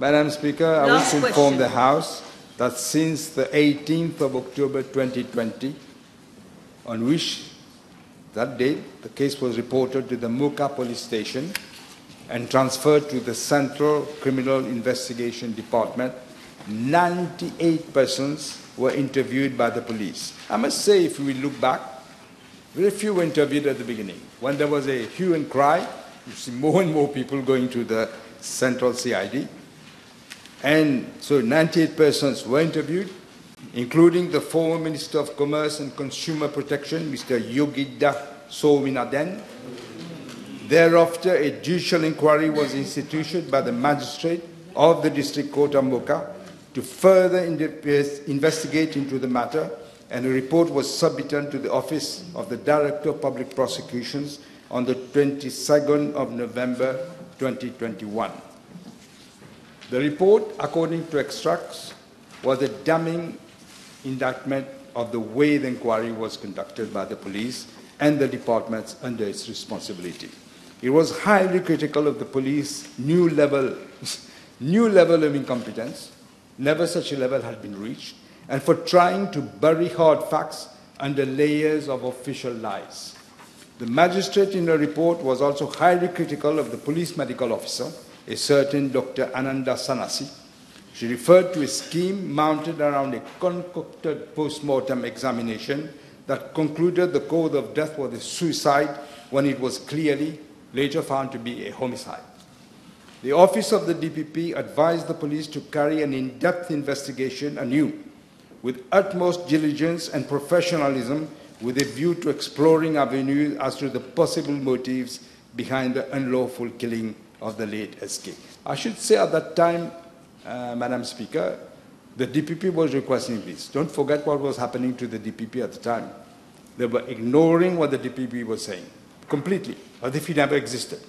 Madam Speaker, I wish to inform the House that since the 18th of October 2020, on which that date the case was reported to the Mocha police station and transferred to the Central Criminal Investigation Department, 98 persons were interviewed by the police. I must say, if we look back, very few were interviewed at the beginning. When there was a hue and cry, you see more and more people going to the Central CID. And so 98 persons were interviewed, including the former Minister of Commerce and Consumer Protection, Mr. Yogida Sowinaden. Thereafter, a judicial inquiry was instituted by the magistrate of the District Court of Mocha to further investigate into the matter, and a report was submitted to the Office of the Director of Public Prosecutions on the 22nd of November 2021. The report, according to extracts, was a damning indictment of the way the inquiry was conducted by the police and the departments under its responsibility. It was highly critical of the police's new level of incompetence. Never such a level had been reached, and for trying to bury hard facts under layers of official lies. The magistrate in the report was also highly critical of the police medical officer, a certain Dr. Ananda Sanasi. She referred to a scheme mounted around a concocted post-mortem examination that concluded the cause of death was a suicide when it was clearly later found to be a homicide. The Office of the DPP advised the police to carry an in-depth investigation anew, with utmost diligence and professionalism, with a view to exploring avenues as to the possible motives behind the unlawful killing of the late SK. I should say at that time, Madam Speaker, the DPP was requesting this. Don't forget what was happening to the DPP at the time. They were ignoring what the DPP was saying, completely, as if it never existed.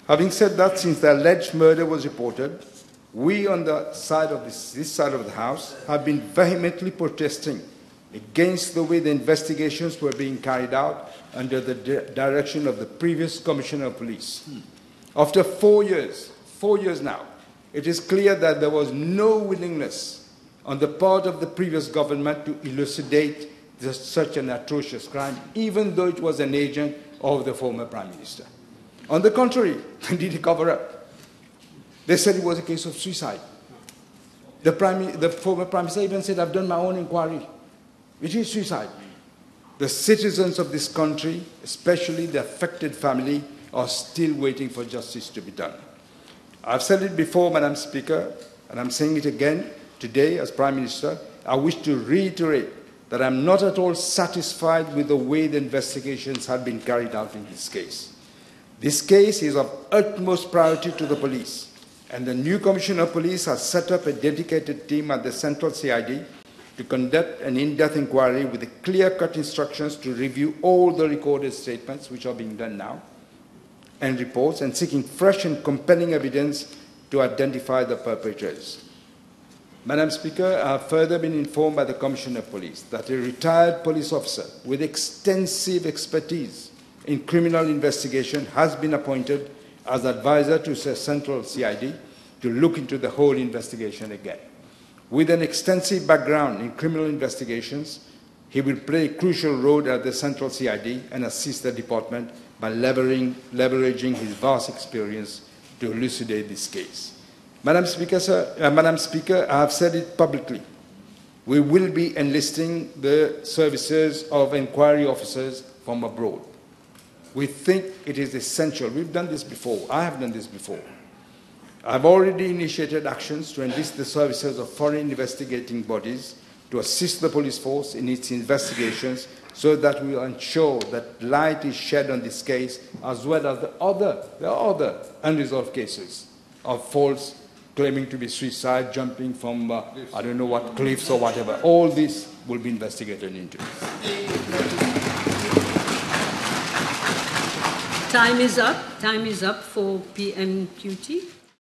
Having said that, since the alleged murder was reported, we on the side of this side of the House have been vehemently protesting against the way the investigations were being carried out under the direction of the previous Commissioner of Police. After 4 years now, it is clear that there was no willingness on the part of the previous government to elucidate such an atrocious crime, even though it was an agent of the former Prime Minister. On the contrary, they did a cover-up. They said it was a case of suicide. The former Prime Minister even said, I've done my own inquiry. It is suicide. The citizens of this country, especially the affected family, are still waiting for justice to be done. I've said it before, Madam Speaker, and I'm saying it again today as Prime Minister. I wish to reiterate that I'm not at all satisfied with the way the investigations have been carried out in this case. This case is of utmost priority to the police, and the new Commissioner of Police has set up a dedicated team at the Central CID to conduct an in-depth inquiry with the clear-cut instructions to review all the recorded statements, which are being done now, and reports, and seeking fresh and compelling evidence to identify the perpetrators. Madam Speaker, I have further been informed by the Commissioner of Police that a retired police officer with extensive expertise in criminal investigation has been appointed as advisor to the Central CID to look into the whole investigation again. With an extensive background in criminal investigations, he will play a crucial role at the Central CID and assist the department by leveraging his vast experience to elucidate this case. Madam Speaker, I have said it publicly. We will be enlisting the services of inquiry officers from abroad. We think it is essential. We've done this before. I have done this before. I've already initiated actions to enlist the services of foreign investigating bodies to assist the police force in its investigations so that we will ensure that light is shed on this case, as well as the other unresolved cases of false claiming to be suicide, jumping from, I don't know what, cliffs or whatever. All this will be investigated into. Time is up. Time is up for PMQT.